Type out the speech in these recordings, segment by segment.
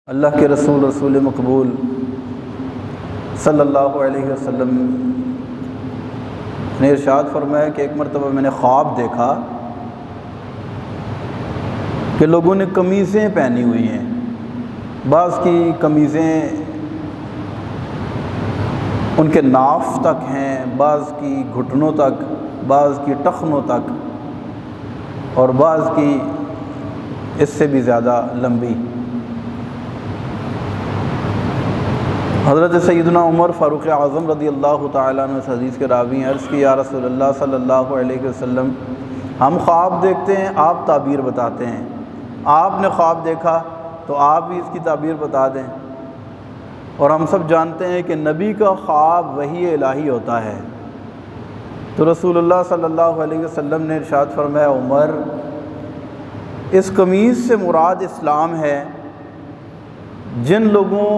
اللہ کے رسول مقبول صلی اللہ علیہ وسلم نے ارشاد فرمایا کہ ایک مرتبہ میں نے خواب دیکھا کہ لوگوں نے قمیضیں پہنی ہوئی ہیں، بعض کی قمیضیں ان کے ناف تک ہیں، بعض کی گھٹنوں تک، بعض کی ٹخنوں تک، اور بعض کی اس سے بھی زیادہ لمبی۔ حضرت سیدنا عمر فاروق اعظم رضی اللہ تعالیٰ عنہ اس حدیث کے راوی ہیں، عرض کی یا رسول اللہ صلی اللہ علیہ وسلم، ہم خواب دیکھتے ہیں، آپ تعبیر بتاتے ہیں، آپ نے خواب دیکھا تو آپ بھی اس کی تعبیر بتا دیں۔ اور ہم سب جانتے ہیں کہ نبی کا خواب وحی الہی ہوتا ہے، تو رسول اللہ صلی اللہ علیہ وسلم نے ارشاد فرمایا عمر، اس قمیض سے مراد اسلام ہے۔ جن لوگوں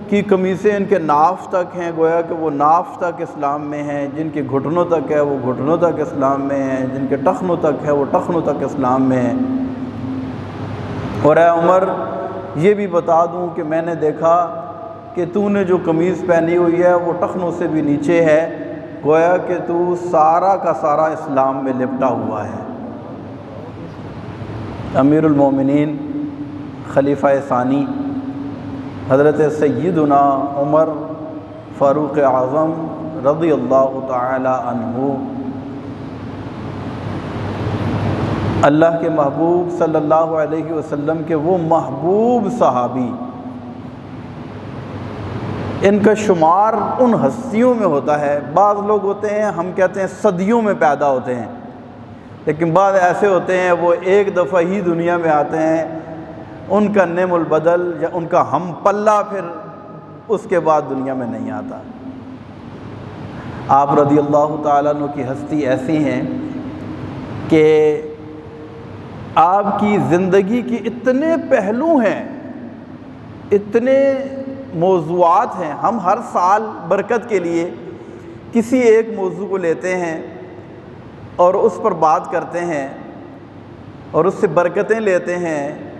کی قمیصیں ان کے ناف تک ہیں، گویا کہ وہ ناف تک اسلام میں ہیں، جن کے گھٹنوں تک ہے وہ گھٹنوں تک اسلام میں ہیں، جن کے ٹخنوں تک ہے وہ ٹخنوں تک اسلام میں ہیں۔ اور اے عمر، یہ بھی بتا دوں کہ میں نے دیکھا کہ تو نے جو قمیض پہنی ہوئی ہے وہ ٹخنوں سے بھی نیچے ہے، گویا کہ تو سارا کا سارا اسلام میں لپٹا ہوا ہے۔ امیر المومنین خلیفہ ثانی حضرت سیدنا عمر فاروق اعظم رضی اللہ تعالی عنہ، اللہ کے محبوب صلی اللہ علیہ وسلم کے وہ محبوب صحابی، ان کا شمار ان ہستیوں میں ہوتا ہے۔ بعض لوگ ہوتے ہیں، ہم کہتے ہیں صدیوں میں پیدا ہوتے ہیں، لیکن بعض ایسے ہوتے ہیں وہ ایک دفعہ ہی دنیا میں آتے ہیں، ان کا نعم البدل یا ان کا ہم پلہ پھر اس کے بعد دنیا میں نہیں آتا۔ آپ رضی اللہ تعالیٰ عنہ کی ہستی ایسی ہیں کہ آپ کی زندگی کی اتنے پہلو ہیں، اتنے موضوعات ہیں۔ ہم ہر سال برکت کے لیے کسی ایک موضوع کو لیتے ہیں اور اس پر بات کرتے ہیں اور اس سے برکتیں لیتے ہیں،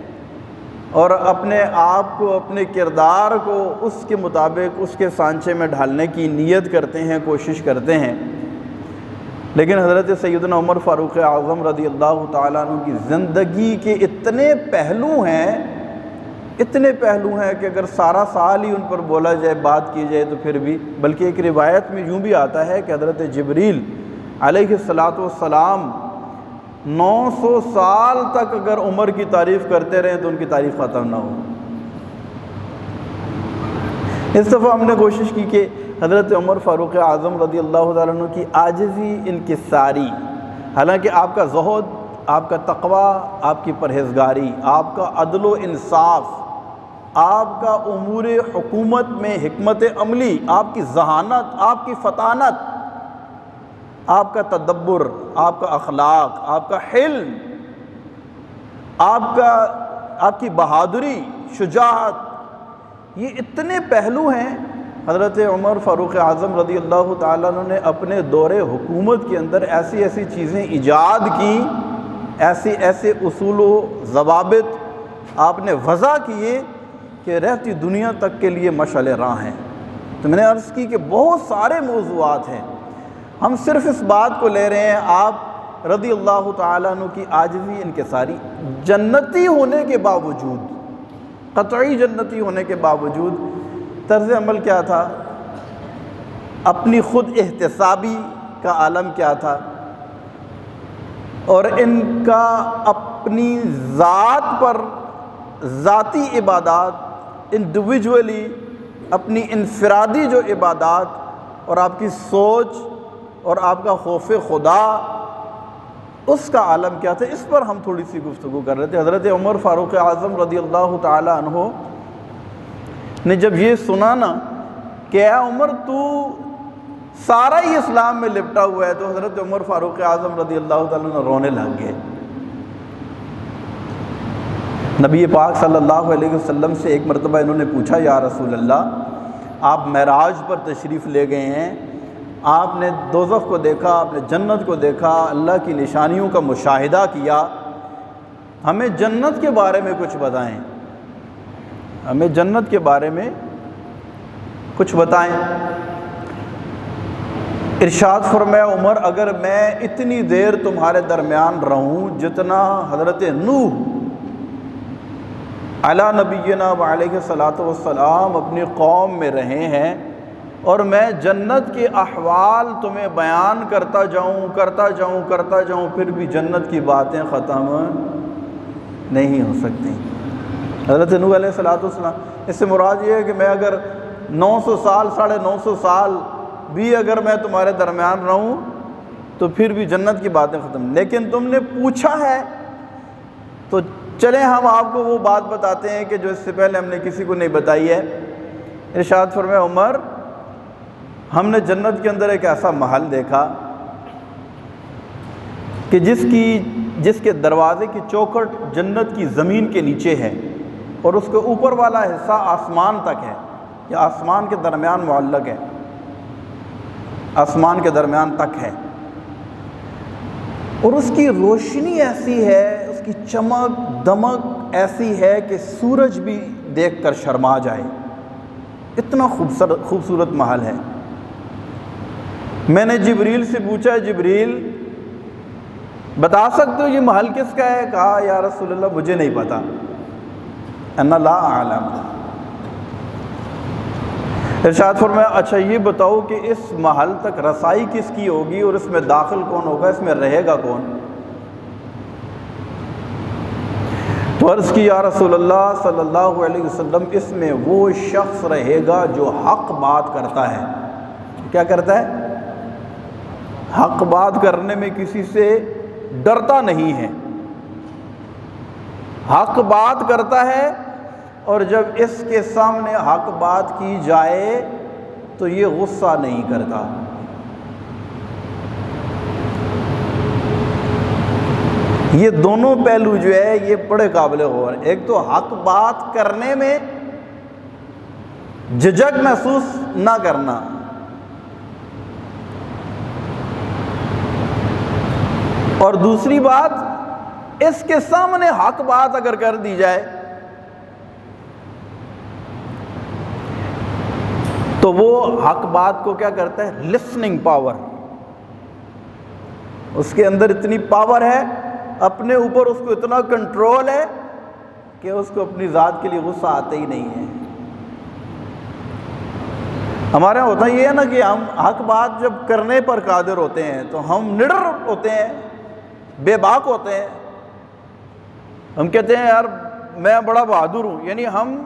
اور اپنے آپ کو، اپنے کردار کو اس کے مطابق اس کے سانچے میں ڈھالنے کی نیت کرتے ہیں، کوشش کرتے ہیں۔ لیکن حضرت سیدنا عمر فاروق اعظم رضی اللہ تعالیٰ عنہ کی زندگی کے اتنے پہلو ہیں کہ اگر سارا سال ہی ان پر بولا جائے، بات کی جائے تو پھر بھی، بلکہ ایک روایت میں یوں بھی آتا ہے کہ حضرت جبریل علیہ السلام 900 سال تک اگر عمر کی تعریف کرتے رہیں تو ان کی تعریف ختم نہ ہو۔ اس دفعہ ہم نے کوشش کی کہ حضرت عمر فاروق اعظم رضی اللہ تعالیٰ عنہ کی عاجزی انکساری، حالانکہ آپ کا زہد، آپ کا تقوی، آپ کی پرہیزگاری، آپ کا عدل و انصاف، آپ کا امور حکومت میں حکمت عملی، آپ کی ذہانت، آپ کی فطانت، آپ کا تدبر، آپ کا اخلاق، آپ کا حلم، آپ کی بہادری، شجاعت، یہ اتنے پہلو ہیں۔ حضرت عمر فاروق اعظم رضی اللہ تعالیٰ عنہ نے اپنے دور حکومت کے اندر ایسی ایسی چیزیں ایجاد کی، ایسے اصول و ضوابط آپ نے وضع کیے کہ رہتی دنیا تک کے لیے مشعل راہ ہیں۔ تو میں نے عرض کی کہ بہت سارے موضوعات ہیں، ہم صرف اس بات کو لے رہے ہیں آپ رضی اللہ تعالیٰ عنہ کی عاجزی انکساری، جنتی ہونے کے باوجود، قطعی جنتی ہونے کے باوجود طرز عمل کیا تھا، اپنی خود احتسابی کا عالم کیا تھا، اور ان کا اپنی ذات پر ذاتی عبادات، انڈیویجولی اپنی انفرادی جو عبادات، اور آپ کی سوچ اور آپ کا خوف خدا، اس کا عالم کیا تھا، اس پر ہم تھوڑی سی گفتگو کر رہے تھے۔ حضرت عمر فاروق اعظم رضی اللہ تعالی عنہ نے جب یہ سنا نا کہ اے عمر تو سارا ہی اسلام میں لپٹا ہوا ہے، تو حضرت عمر فاروق اعظم رضی اللہ تعالی عنہ رونے لگ گئے۔ نبی پاک صلی اللہ علیہ وسلم سے ایک مرتبہ انہوں نے پوچھا یا رسول اللہ، آپ معراج پر تشریف لے گئے ہیں، آپ نے دوزخ کو دیکھا، آپ نے جنت کو دیکھا، اللہ کی نشانیوں کا مشاہدہ کیا، ہمیں جنت کے بارے میں کچھ بتائیں۔ ہمیں جنت کے بارے میں کچھ بتائیں۔ ارشاد فرمایا عمر اگر میں اتنی دیر تمہارے درمیان رہوں جتنا حضرت نوح علی نبینا وعلیہ الصلاۃ والسلام اپنی قوم میں رہے ہیں، اور میں جنت کے احوال تمہیں بیان کرتا جاؤں پھر بھی جنت کی باتیں ختم نہیں ہو سکتی۔ حضرت نوح علیہ الصلاۃ والسلام، اس سے مراد یہ ہے کہ میں اگر 900 سال 950 سال بھی اگر میں تمہارے درمیان رہوں تو پھر بھی جنت کی باتیں ختم، لیکن تم نے پوچھا ہے تو چلیں ہم آپ کو وہ بات بتاتے ہیں کہ جو اس سے پہلے ہم نے کسی کو نہیں بتائی ہے۔ ارشاد فرمایا عمر ہم نے جنت کے اندر ایک ایسا محل دیکھا کہ جس کے دروازے کی چوکھٹ جنت کی زمین کے نیچے ہے، اور اس کے اوپر والا حصہ آسمان تک ہے، یا آسمان کے درمیان معلق ہے، آسمان کے درمیان تک ہے، اور اس کی روشنی ایسی ہے، اس کی چمک دمک ایسی ہے کہ سورج بھی دیکھ کر شرما جائے، اتنا خوبصورت محل ہے۔ میں نے جبریل سے پوچھا جبریل بتا سکتے ہو یہ محل کس کا ہے؟ کہا یا رسول اللہ مجھے نہیں پتا، انا لا اعلم۔ ارشاد فرمایا اچھا یہ بتاؤ کہ اس محل تک رسائی کس کی ہوگی، اور اس میں داخل کون ہوگا، اس میں رہے گا کون؟ تو عرض کی یا رسول اللہ صلی اللہ علیہ وسلم اس میں وہ شخص رہے گا جو حق بات کرتا ہے۔ کیا کرتا ہے؟ حق بات کرنے میں کسی سے ڈرتا نہیں ہے، حق بات کرتا ہے، اور جب اس کے سامنے حق بات کی جائے تو یہ غصہ نہیں کرتا۔ یہ دونوں پہلو جو ہے یہ بڑے قابل غور ہیں۔ ایک تو حق بات کرنے میں جھجک محسوس نہ کرنا، اور دوسری بات اس کے سامنے حق بات اگر کر دی جائے تو وہ حق بات کو کیا کرتا ہے؟ لسننگ پاور، اس کے اندر اتنی پاور ہے، اپنے اوپر اس کو اتنا کنٹرول ہے کہ اس کو اپنی ذات کے لیے غصہ آتا ہی نہیں ہے۔ ہمارے یہاں ہوتا یہ ہے نا کہ ہم حق بات جب کرنے پر قادر ہوتے ہیں تو ہم نڈر ہوتے ہیں، بے باک ہوتے ہیں، ہم کہتے ہیں یار میں بڑا بہادر ہوں، یعنی ہم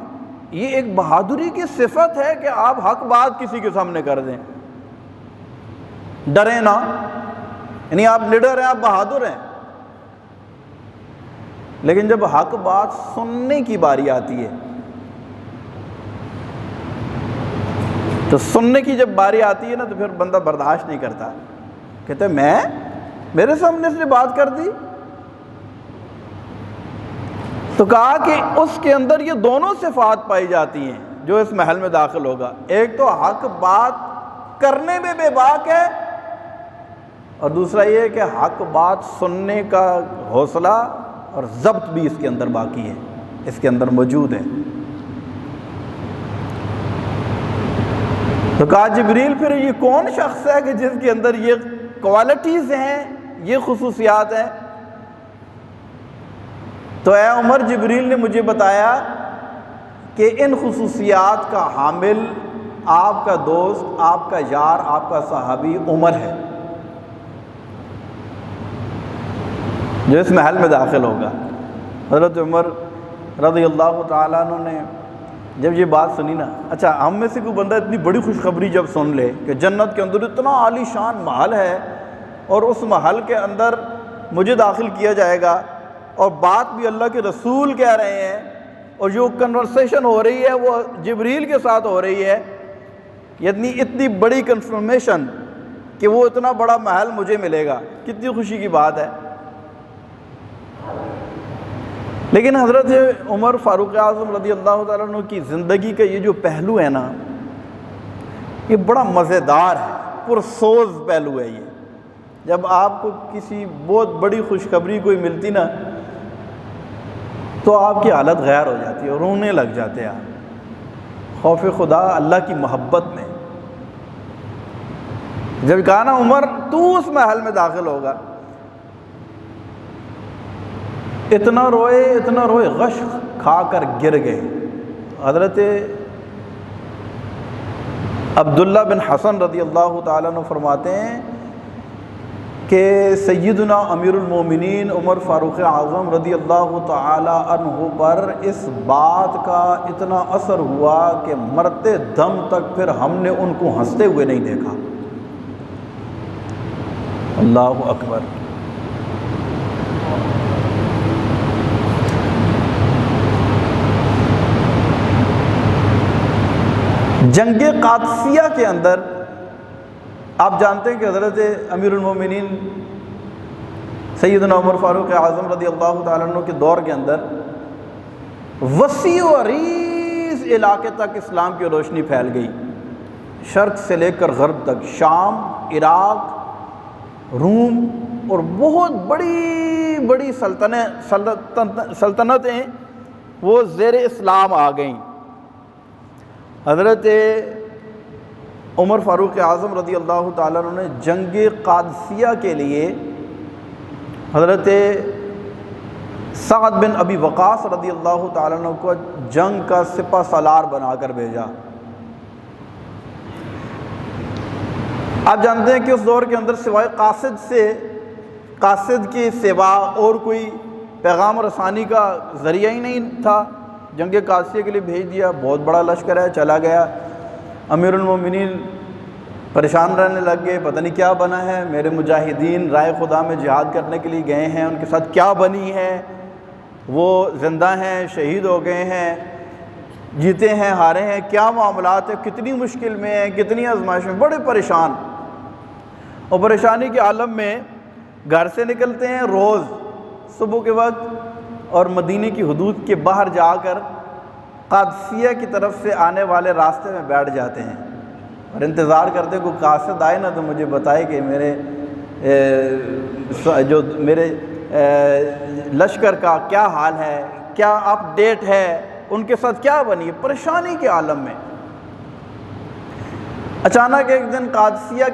یہ ایک بہادری کی صفت ہے کہ آپ حق بات کسی کے سامنے کر دیں، ڈریں نہ، یعنی آپ نڈر ہیں، آپ بہادر ہیں۔ لیکن جب حق بات سننے کی باری آتی ہے تو سننے کی جب باری آتی ہے نا تو پھر بندہ برداشت نہیں کرتا، کہتے ہیں میرے سامنے اس نے بات کر دی۔ تو کہا کہ اس کے اندر یہ دونوں صفات پائی جاتی ہیں جو اس محل میں داخل ہوگا، ایک تو حق بات کرنے میں بے باک ہے، اور دوسرا یہ کہ حق بات سننے کا حوصلہ اور ضبط بھی اس کے اندر باقی ہے، اس کے اندر موجود ہے۔ تو کہا جبریل پھر یہ کون شخص ہے کہ جس کے اندر یہ کوالٹیز ہیں، یہ خصوصیات ہیں؟ تو اے عمر جبریل نے مجھے بتایا کہ ان خصوصیات کا حامل آپ کا دوست، آپ کا یار، آپ کا صحابی عمر ہے، جو اس محل میں داخل ہوگا۔ حضرت عمر رضی اللہ تعالیٰ عنہ نے جب یہ بات سنی نا، اچھا ہم میں سے کوئی بندہ اتنی بڑی خوشخبری جب سن لے کہ جنت کے اندر اتنا عالی شان محل ہے اور اس محل کے اندر مجھے داخل کیا جائے گا، اور بات بھی اللہ کے رسول کہہ رہے ہیں، اور جو کنورسیشن ہو رہی ہے وہ جبریل کے ساتھ ہو رہی ہے، یعنی اتنی بڑی کنفرمیشن کہ وہ اتنا بڑا محل مجھے ملے گا، کتنی خوشی کی بات ہے۔ لیکن حضرت عمر فاروق اعظم رضی اللہ تعالیٰ عنہ کی زندگی کا یہ جو پہلو ہے نا، یہ بڑا مزیدار ہے، پرسوز پہلو ہے یہ۔ جب آپ کو کسی بہت بڑی خوشخبری کوئی ملتی نا تو آپ کی حالت غیر ہو جاتی ہے، رونے لگ جاتے ہیں آپ۔ خوف خدا، اللہ کی محبت میں جب کہا نا عمر تو اس محل میں داخل ہوگا، اتنا روئے غش کھا کر گر گئے۔ حضرت عبداللہ بن حسن رضی اللہ تعالیٰ عنہ فرماتے ہیں کہ سیدنا امیر المومنین عمر فاروق اعظم رضی اللہ تعالی عنہ پر اس بات کا اتنا اثر ہوا کہ مرتے دم تک پھر ہم نے ان کو ہنستے ہوئے نہیں دیکھا۔ اللہ اکبر۔ جنگ قادسیہ کے اندر آپ جانتے ہیں کہ حضرت امیر المومنین سیدنا عمر فاروق اعظم رضی اللہ تعالیٰ عنہ کے دور کے اندر وسیع و عریض علاقے تک اسلام کی روشنی پھیل گئی، شرق سے لے کر غرب تک، شام، عراق، روم اور بہت بڑی بڑی سلطنتیں وہ زیر اسلام آ گئیں۔ حضرت عمر فاروق اعظم رضی اللہ تعالیٰ عنہ نے جنگ قادسیہ کے لیے حضرت سعد بن ابی وقاص رضی اللہ تعالیٰ عنہ کو جنگ کا سپہ سالار بنا کر بھیجا۔ آپ جانتے ہیں کہ اس دور کے اندر سوائے قاصد کے سوا اور کوئی پیغام رسانی کا ذریعہ ہی نہیں تھا۔ جنگ قادسیہ کے لیے بھیج دیا، بہت بڑا لشکر ہے، چلا گیا۔ امیر المومنین پریشان رہنے لگ گئے، پتہ نہیں کیا بنا ہے، میرے مجاہدین رائے خدا میں جہاد کرنے کے لیے گئے ہیں، ان کے ساتھ کیا بنی ہے، وہ زندہ ہیں، شہید ہو گئے ہیں، جیتے ہیں، ہارے ہیں، کیا معاملات ہیں، کتنی مشکل میں ہیں، کتنی آزمائش میں، بڑے پریشان۔ اور پریشانی کے عالم میں گھر سے نکلتے ہیں روز صبح کے وقت اور مدینے کی حدود کے باہر جا کر قادسیہ کی طرف سے آنے والے راستے میں بیٹھ جاتے ہیں اور انتظار کرتے ہیں کوئی قاصد آئے نا تو مجھے بتائے کہ میرے لشکر کا کیا حال ہے، کیا اپ ڈیٹ ہے، ان کے ساتھ کیا بنی ہے، پریشانی کے عالم میں۔ اچانک ایک دن قادسیہ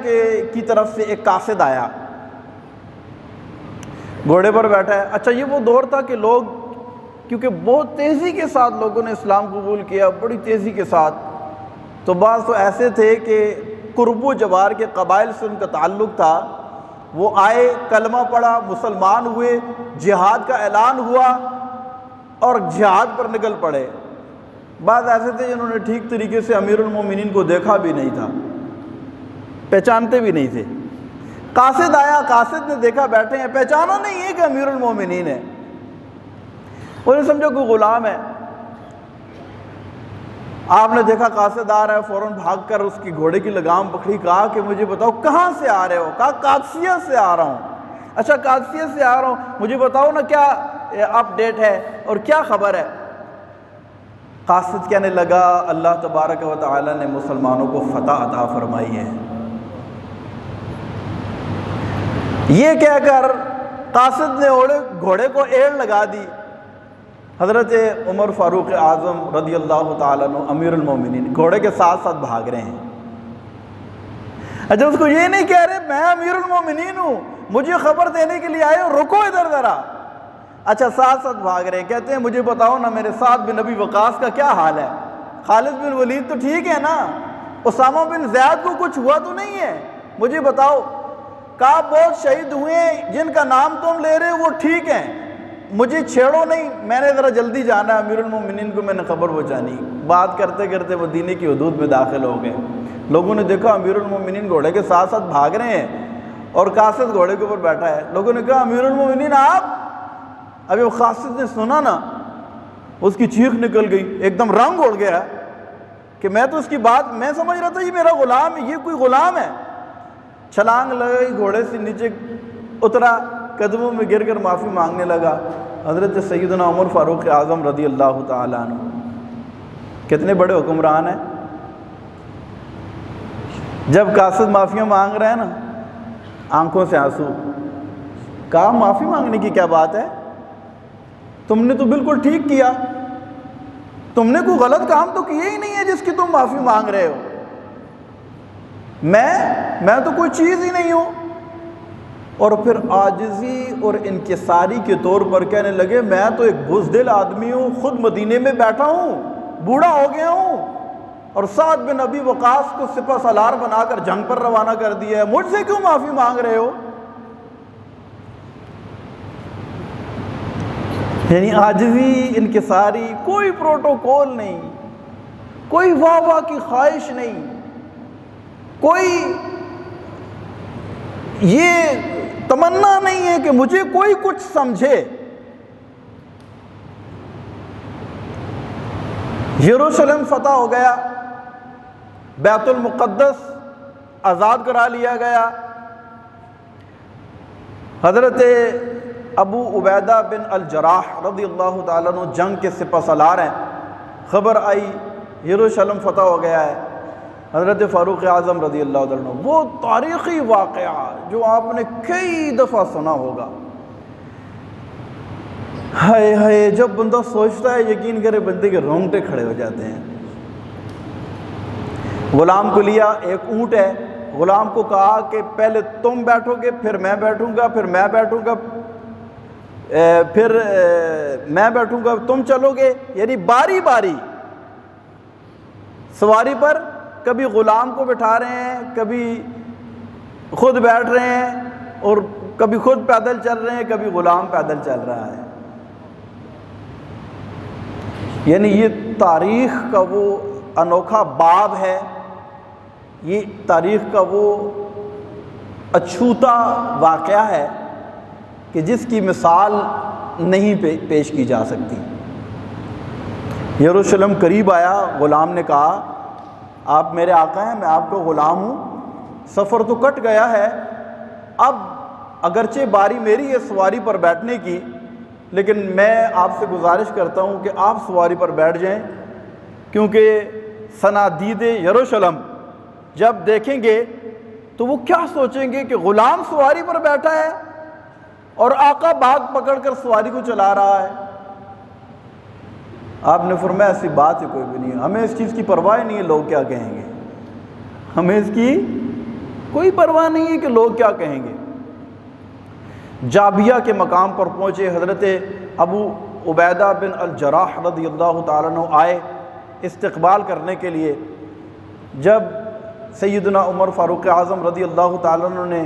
کی طرف سے ایک قاصد آیا، گھوڑے پر بیٹھا ہے۔ اچھا یہ وہ دور تھا کہ لوگ کیونکہ بہت تیزی کے ساتھ لوگوں نے اسلام قبول کیا، بڑی تیزی کے ساتھ، تو بعض تو ایسے تھے کہ قرب و جوار کے قبائل سے ان کا تعلق تھا، وہ آئے، کلمہ پڑھا، مسلمان ہوئے، جہاد کا اعلان ہوا اور جہاد پر نکل پڑے۔ بعض ایسے تھے جنہوں نے ٹھیک طریقے سے امیر المومنین کو دیکھا بھی نہیں تھا، پہچانتے بھی نہیں تھے۔ قاصد آیا، قاصد نے دیکھا بیٹھے ہیں، پہچانا نہیں ہے کہ امیر المومنین ہے، انہیں سمجھو کوئی غلام ہے۔ آپ نے دیکھا قاصد آ رہا ہے، فوراً بھاگ کر اس کی گھوڑے کی لگام پکڑی، کہا کہ مجھے بتاؤ کہاں سے آ رہے ہو؟ کہا قادسیہ سے آ رہا ہوں۔ اچھا قادسیہ سے آ رہا ہوں، مجھے بتاؤ نا کیا اپ ڈیٹ ہے اور کیا خبر ہے؟ قاصد کہنے لگا اللہ تبارک و تعالی نے مسلمانوں کو فتح عطا فرمائی ہے۔ یہ کہہ کر قاصد نے گھوڑے کو ایڑ لگا دی۔ حضرت عمر فاروق اعظم رضی اللہ تعالیٰ عنہ امیر المومنین گھوڑے کے ساتھ ساتھ بھاگ رہے ہیں۔ اچھا اس کو یہ نہیں کہہ رہے میں امیر المومنین ہوں، مجھے خبر دینے کے لیے آئے ہو، رکو ادھر ذرا۔ اچھا ساتھ ساتھ بھاگ رہے ہیں، کہتے ہیں مجھے بتاؤ نا میرے سعد بن ابی وقاص کا کیا حال ہے، خالد بن ولید تو ٹھیک ہے نا، اسامہ بن زیاد کو کچھ ہوا تو نہیں ہے، مجھے بتاؤ۔ کہا بہت شہید ہوئے ہیں، جن کا نام تم لے رہے وہ ٹھیک ہیں، مجھے چھیڑو نہیں، میں نے ذرا جلدی جانا ہے، امیر المومنین کو میں نے خبر پہنچانی۔ بات کرتے کرتے مدینے کی حدود میں داخل ہو گئے۔ لوگوں نے دیکھا امیر المومنین گھوڑے کے ساتھ ساتھ بھاگ رہے ہیں اور قاصد گھوڑے کے اوپر بیٹھا ہے۔ لوگوں نے کہا امیر المومنین آپ؟ ابھی وہ قاصد نے سنا نا، اس کی چیخ نکل گئی، ایک دم رنگ اڑ گیا کہ میں تو اس کی بات میں سمجھ رہا تھا یہ میرا غلام ہے، یہ کوئی غلام ہے۔ چھلانگ لگائی، گھوڑے سے نیچے اترا، قدموں میں گر کر معافی مانگنے لگا۔ حضرت سیدنا عمر فاروق اعظم رضی اللہ تعالیٰ عنہ کتنے بڑے حکمران ہیں، جب قاصد معافیاں مانگ رہے ہیں نا، آنکھوں سے آنسو، کہا معافی مانگنے کی کیا بات ہے، تم نے تو بالکل ٹھیک کیا، تم نے کوئی غلط کام تو کیا ہی نہیں ہے جس کی تم معافی مانگ رہے ہو. میں تو کوئی چیز ہی نہیں ہوں. اور پھر عاجزی اور انکساری کے طور پر کہنے لگے میں تو ایک بزدل آدمی ہوں, خود مدینے میں بیٹھا ہوں, بوڑھا ہو گیا ہوں, اور سعد بن ابی وقاص کو سپہ سالار بنا کر جنگ پر روانہ کر دیا ہے, مجھ سے کیوں معافی مانگ رہے ہو؟ یعنی عاجزی, انکساری, کوئی پروٹوکول نہیں, کوئی واہ واہ کی خواہش نہیں, کوئی یہ تمنا نہیں ہے کہ مجھے کوئی کچھ سمجھے. یروشلم فتح ہو گیا, بیت المقدس آزاد کرا لیا گیا. حضرت ابو عبیدہ بن الجراح رضی اللہ تعالیٰ عنہ جنگ کے سپہ سالار ہیں. خبر آئی یروشلم فتح ہو گیا ہے. حضرت فاروق اعظم رضی اللہ تعالیٰ عنہ, وہ تاریخی واقعہ جو آپ نے کئی دفعہ سنا ہوگا. ہائے ہائے, جب بندہ سوچتا ہے یقین کرے بندے کے رونگٹے کھڑے ہو جاتے ہیں. غلام کو لیا, ایک اونٹ ہے, غلام کو کہا کہ پہلے تم بیٹھو گے, پھر میں بیٹھوں گا, پھر میں بیٹھوں گا, پھر میں بیٹھوں گا, تم چلو گے. یعنی باری باری سواری پر کبھی غلام کو بٹھا رہے ہیں, کبھی خود بیٹھ رہے ہیں, اور کبھی خود پیدل چل رہے ہیں, کبھی غلام پیدل چل رہا ہے. یعنی یہ تاریخ کا وہ انوکھا باب ہے, یہ تاریخ کا وہ اچھوتا واقعہ ہے کہ جس کی مثال نہیں پیش کی جا سکتی. یروشلم قریب آیا, غلام نے کہا آپ میرے آقا ہیں, میں آپ کا غلام ہوں, سفر تو کٹ گیا ہے, اب اگرچہ باری میری ہے سواری پر بیٹھنے کی, لیکن میں آپ سے گزارش کرتا ہوں کہ آپ سواری پر بیٹھ جائیں, کیونکہ صنادید یروشلم جب دیکھیں گے تو وہ کیا سوچیں گے کہ غلام سواری پر بیٹھا ہے اور آقا بھاگ پکڑ کر سواری کو چلا رہا ہے. آپ نے فرمایا ایسی بات ہی کوئی بھی نہیں ہے, ہمیں اس چیز کی پرواہ نہیں ہے لوگ کیا کہیں گے, ہمیں اس کی کوئی پرواہ نہیں ہے کہ لوگ کیا کہیں گے. جابیہ کے مقام پر پہنچے, حضرت ابو عبیدہ بن الجراح رضی اللہ تعالیٰ عنہ آئے استقبال کرنے کے لیے. جب سیدنا عمر فاروق اعظم رضی اللہ تعالیٰ عنہ نے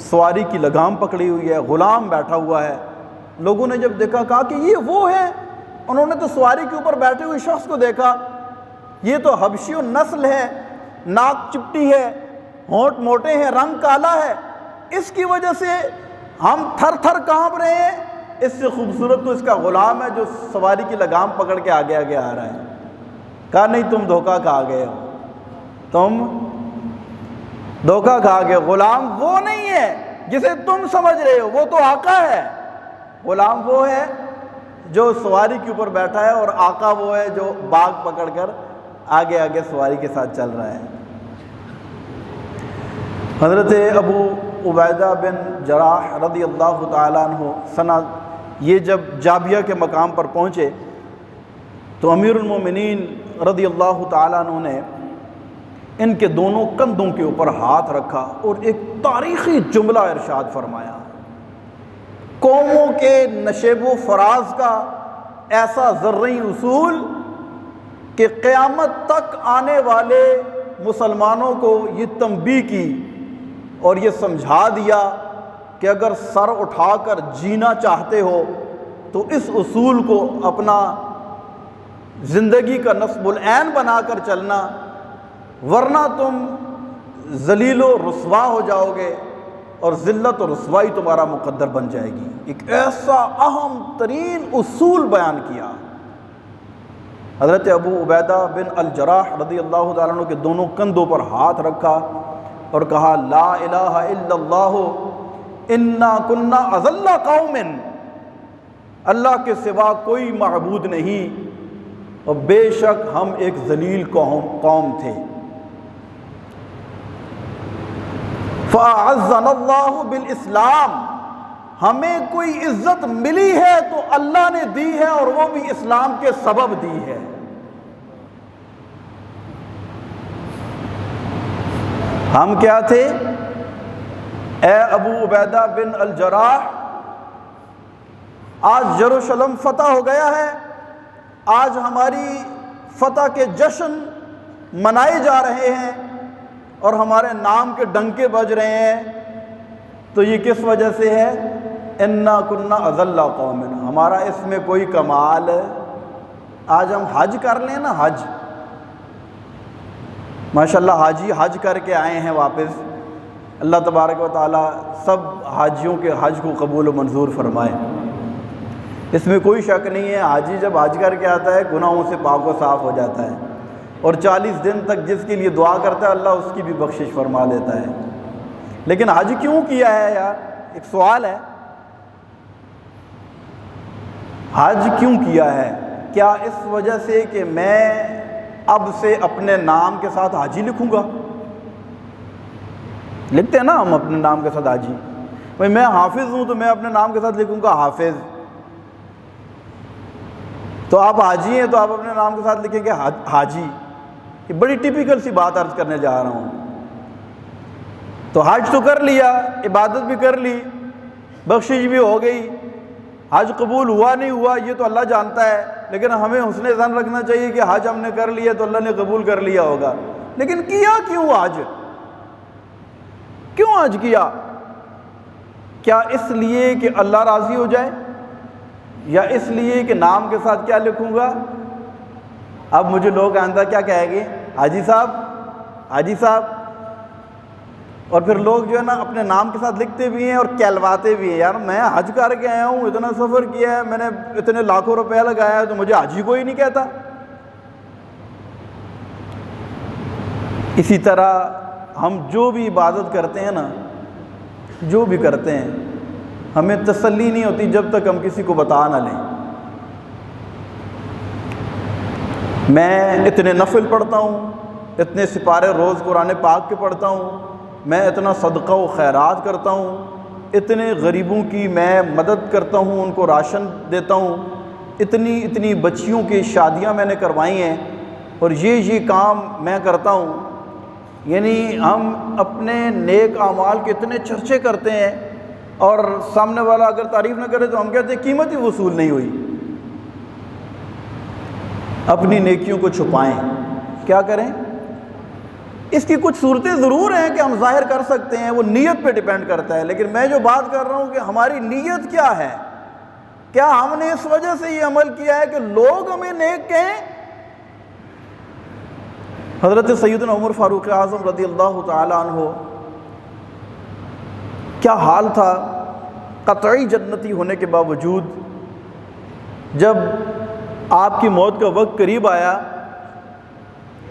سواری کی لگام پکڑی ہوئی ہے, غلام بیٹھا ہوا ہے, لوگوں نے جب دیکھا کہا کہ یہ وہ ہے. انہوں نے تو سواری کے اوپر بیٹھے ہوئے شخص کو دیکھا, یہ تو حبشی نسل ہے, ناک چپٹی ہے, ہونٹ موٹے ہیں, رنگ کالا ہے, اس کی وجہ سے ہم تھر تھر کانپ رہے ہیں, اس سے خوبصورت تو اس کا غلام ہے جو سواری کی لگام پکڑ کے آگے آگے آ رہا ہے. کہا نہیں, تم دھوکہ کھا گئے ہو, تم دھوکہ کھا گئے, غلام وہ نہیں ہے جسے تم سمجھ رہے ہو, وہ تو آقا ہے. غلام وہ ہے جو سواری کے اوپر بیٹھا ہے, اور آقا وہ ہے جو باغ پکڑ کر آگے آگے سواری کے ساتھ چل رہا ہے. حضرت ابو عبیدہ بن جراح رضی اللہ تعالیٰ عنہ یہ جب جابیہ کے مقام پر پہنچے تو امیر المومنین رضی اللہ تعالیٰ عنہ نے ان کے دونوں کندھوں کے اوپر ہاتھ رکھا اور ایک تاریخی جملہ ارشاد فرمایا. قوموں کے نشیب و فراز کا ایسا ذرعی اصول کہ قیامت تک آنے والے مسلمانوں کو یہ تنبیہ کی اور یہ سمجھا دیا کہ اگر سر اٹھا کر جینا چاہتے ہو تو اس اصول کو اپنا زندگی کا نصب العین بنا کر چلنا, ورنہ تم ذلیل و رسوا ہو جاؤ گے اور ذلت و رسوائی تمہارا مقدر بن جائے گی. ایک ایسا اہم ترین اصول بیان کیا. حضرت ابو عبیدہ بن الجراح رضی اللہ تعالیٰ عنہ کے دونوں کندھوں پر ہاتھ رکھا اور کہا لا الہ الا اللہ انا کنا اذل قوم, اللہ کے سوا کوئی معبود نہیں اور بے شک ہم ایک ذلیل قوم تھے. فَأَعَزَّنَا اللَّهُ بِالْإِسْلَامِ, ہمیں کوئی عزت ملی ہے تو اللہ نے دی ہے اور وہ بھی اسلام کے سبب دی ہے. ہم کیا تھے؟ اے ابو عبیدہ بن الجراح، آج یروشلم فتح ہو گیا ہے، آج ہماری فتح کے جشن منائے جا رہے ہیں اور ہمارے نام کے ڈنکے بج رہے ہیں، تو یہ کس وجہ سے ہے؟ انا کنا اذل قوم، ہمارا اس میں کوئی کمال ہے؟ آج ہم حج کر لیں نا، حج، ماشاءاللہ حاجی حج کر کے آئے ہیں واپس، اللہ تبارک و تعالی سب حاجیوں کے حج کو قبول و منظور فرمائے، اس میں کوئی شک نہیں ہے۔ حاجی جب حج کر کے آتا ہے گناہوں سے پاک و صاف ہو جاتا ہے، اور 40 دن تک جس کے لیے دعا کرتا ہے اللہ اس کی بھی بخشش فرما دیتا ہے۔ لیکن حج کیوں کیا ہے یار؟ ایک سوال ہے، حج کیوں کیا ہے؟ کیا اس وجہ سے کہ میں اب سے اپنے نام کے ساتھ حاجی لکھوں گا؟ لکھتے ہیں نا ہم اپنے نام کے ساتھ حاجی، بھائی میں حافظ ہوں تو میں اپنے نام کے ساتھ لکھوں گا حافظ، تو آپ حاجی ہیں تو آپ اپنے نام کے ساتھ لکھیں گے حاجی۔ یہ بڑی ٹپیکل سی بات عرض کرنے جا رہا ہوں۔ تو حج تو کر لیا، عبادت بھی کر لی، بخشش بھی ہو گئی، حج قبول ہوا نہیں ہوا یہ تو اللہ جانتا ہے، لیکن ہمیں حسن ظن رکھنا چاہیے کہ حج ہم نے کر لیا تو اللہ نے قبول کر لیا ہوگا۔ لیکن کیا کیوں حج؟ کیوں حج کیا؟ کیا اس لیے کہ اللہ راضی ہو جائے، یا اس لیے کہ نام کے ساتھ کیا لکھوں گا؟ اب مجھے لوگ آئندہ کیا کہیں گے؟ حاجی صاحب، حاجی صاحب، اور پھر لوگ جو ہے نا اپنے نام کے ساتھ لکھتے بھی ہیں اور کہلواتے بھی ہیں، یار میں حج کر کے آیا ہوں، اتنا سفر کیا ہے، میں نے اتنے لاکھوں روپیہ لگایا ہے، تو مجھے حاجی کوئی نہیں کہتا۔ اسی طرح ہم جو بھی عبادت کرتے ہیں نا، جو بھی کرتے ہیں، ہمیں تسلی نہیں ہوتی جب تک ہم کسی کو بتا نہ لیں۔ میں اتنے نفل پڑھتا ہوں، اتنے سپارے روز قرآن پاک کے پڑھتا ہوں، میں اتنا صدقہ و خیرات کرتا ہوں، اتنے غریبوں کی میں مدد کرتا ہوں، ان کو راشن دیتا ہوں، اتنی بچیوں کی شادیاں میں نے کروائی ہیں، اور یہ کام میں کرتا ہوں۔ یعنی ہم اپنے نیک اعمال کے اتنے چرچے کرتے ہیں، اور سامنے والا اگر تعریف نہ کرے تو ہم کہتے ہیں قیمت ہی وصول نہیں ہوئی۔ اپنی نیکیوں کو چھپائیں، کیا کریں؟ اس کی کچھ صورتیں ضرور ہیں کہ ہم ظاہر کر سکتے ہیں، وہ نیت پہ ڈیپینڈ کرتا ہے، لیکن میں جو بات کر رہا ہوں کہ ہماری نیت کیا ہے؟ کیا ہم نے اس وجہ سے یہ عمل کیا ہے کہ لوگ ہمیں نیک کہیں؟ حضرت سیدنا عمر فاروق اعظم رضی اللہ تعالی عنہ کیا حال تھا، قطعی جنتی ہونے کے باوجود جب آپ کی موت کا وقت قریب آیا،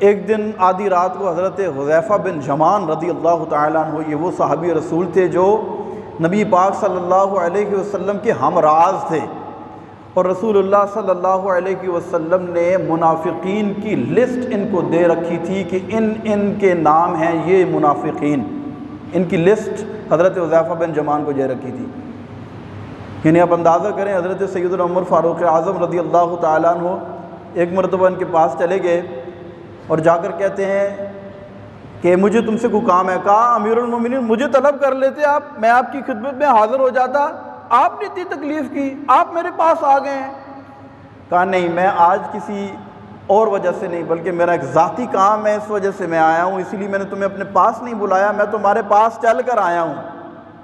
ایک دن آدھی رات کو حضرت حذیفہ بن یمان رضی اللہ تعالیٰ عنہ، یہ وہ صحابی رسول تھے جو نبی پاک صلی اللہ علیہ وسلم کے ہمراز تھے، اور رسول اللہ صلی اللہ علیہ وسلم نے منافقین کی لسٹ ان کو دے رکھی تھی کہ ان کے نام ہیں یہ منافقین، ان کی لسٹ حضرت حذیفہ بن یمان کو دے رکھی تھی۔ یعنی آپ اندازہ کریں، حضرت سیدنا عمر فاروق اعظم رضی اللہ تعالیٰ عنہ ایک مرتبہ ان کے پاس چلے گئے اور جا کر کہتے ہیں کہ مجھے تم سے کوئی کام ہے۔ کہا امیر المومنین مجھے طلب کر لیتے آپ، میں آپ کی خدمت میں حاضر ہو جاتا، آپ نے اتنی تکلیف کی، آپ میرے پاس آ گئے ہیں۔ کہا نہیں، میں آج کسی اور وجہ سے نہیں، بلکہ میرا ایک ذاتی کام ہے، اس وجہ سے میں آیا ہوں، اسی لیے میں نے تمہیں اپنے پاس نہیں بلایا، میں تمہارے پاس چل کر آیا ہوں۔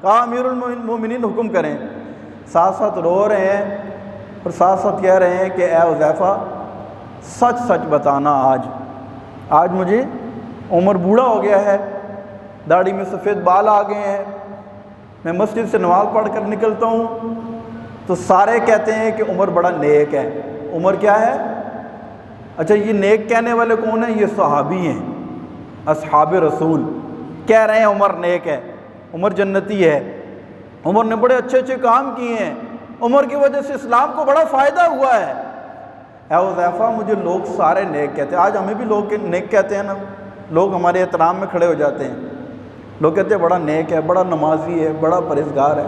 کہا امیر المومنین حکم کریں۔ ساتھ ساتھ رو رہے ہیں اور ساتھ ساتھ کہہ رہے ہیں کہ اے حذیفہ سچ سچ بتانا، آج مجھے عمر بوڑھا ہو گیا ہے، داڑھی میں سفید بال آ گئے ہیں، میں مسجد سے نماز پڑھ کر نکلتا ہوں تو سارے کہتے ہیں کہ عمر بڑا نیک ہے۔ عمر کیا ہے؟ اچھا یہ نیک کہنے والے کون ہیں؟ یہ صحابی ہیں، اصحاب رسول کہہ رہے ہیں عمر نیک ہے، عمر جنتی ہے، عمر نے بڑے اچھے اچھے کام کیے ہیں، عمر کی وجہ سے اسلام کو بڑا فائدہ ہوا ہے۔ اے حذیفہ مجھے لوگ سارے نیک کہتے ہیں، آج ہمیں بھی لوگ نیک کہتے ہیں نا، لوگ ہمارے احترام میں کھڑے ہو جاتے ہیں، لوگ کہتے ہیں بڑا نیک ہے، بڑا نمازی ہے، بڑا پرہیزگار ہے،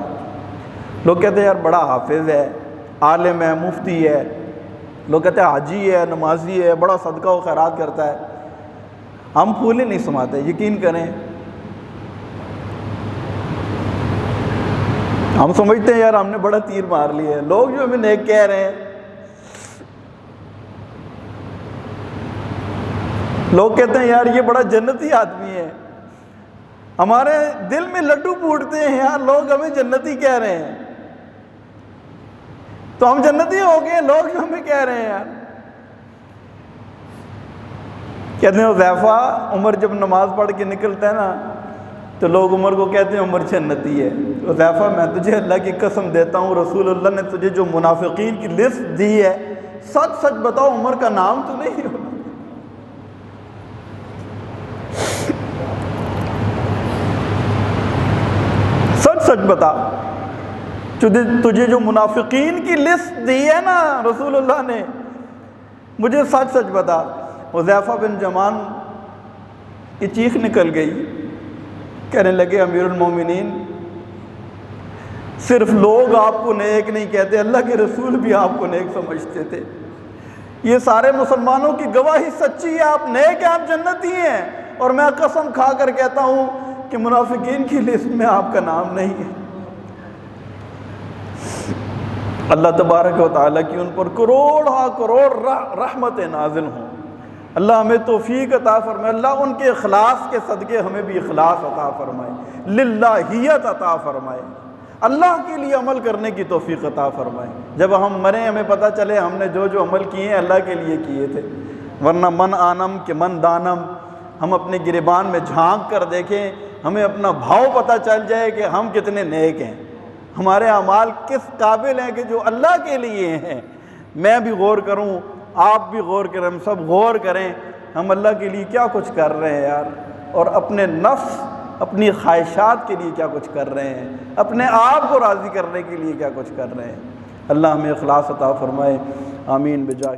لوگ کہتے ہیں یار بڑا حافظ ہے، عالم ہے، مفتی ہے، لوگ کہتے ہیں حاجی ہے، نمازی ہے، بڑا صدقہ و خیرات کرتا ہے۔ ہم پھولے نہیں سماتے، یقین کریں ہم سمجھتے ہیں یار ہم نے بڑا تیر مار لیا ہے، لوگ جو ہمیں نیک کہہ رہے ہیں، لوگ کہتے ہیں یار یہ بڑا جنتی آدمی ہے، ہمارے دل میں لڈو پھوٹتے ہیں یار، لوگ ہمیں جنتی کہہ رہے ہیں، تو ہم جنتی ہو گئے، لوگ جو ہمیں کہہ رہے ہیں یار۔ کہتے ہیں حذیفہ، عمر جب نماز پڑھ کے نکلتا ہے نا تو لوگ عمر کو کہتے ہیں عمر جنتی ہے۔ حذیفہ میں تجھے اللہ کی قسم دیتا ہوں، رسول اللہ نے تجھے جو منافقین کی لسٹ دی ہے، سچ سچ بتاؤ عمر کا نام تو نہیں ہو؟ سچ سچ بتا، تجھے جو منافقین کی لسٹ دی ہے نا رسول اللہ نے، مجھے سچ سچ بتا۔ حذیفہ بن یمان کی چیخ نکل گئی، کہنے لگے امیر المومنین، صرف لوگ آپ کو نیک نہیں کہتے، اللہ کے رسول بھی آپ کو نیک سمجھتے تھے، یہ سارے مسلمانوں کی گواہی سچی ہے، آپ نیک ہیں، آپ جنتی ہیں، اور میں قسم کھا کر کہتا ہوں کہ منافقین کی لسٹ میں آپ کا نام نہیں ہے۔ اللہ تبارک و تعالیٰ کی ان پر کروڑ رحمت نازل ہوں، اللہ ہمیں توفیق عطا فرمائے، اللہ ان کے اخلاص کے صدقے ہمیں بھی اخلاص عطا فرمائے، للہیت عطا فرمائے، اللہ کے لیے عمل کرنے کی توفیق عطا فرمائے۔ جب ہم مریں ہمیں پتہ چلے ہم نے جو عمل کیے ہیں اللہ کے لیے کیے تھے، ورنہ من آنم کہ من دانم، ہم اپنے گریبان میں جھانک کر دیکھیں، ہمیں اپنا بھاؤ پتہ چل جائے کہ ہم کتنے نیک ہیں، ہمارے اعمال کس قابل ہیں کہ جو اللہ کے لیے ہیں۔ میں بھی غور کروں، آپ بھی غور کریں، ہم سب غور کریں، ہم اللہ کے لیے کیا کچھ کر رہے ہیں یار، اور اپنے نفس، اپنی خواہشات کے لیے کیا کچھ کر رہے ہیں، اپنے آپ کو راضی کرنے کے لیے کیا کچھ کر رہے ہیں۔ اللہ ہمیں اخلاص عطا فرمائے، آمین بجاہ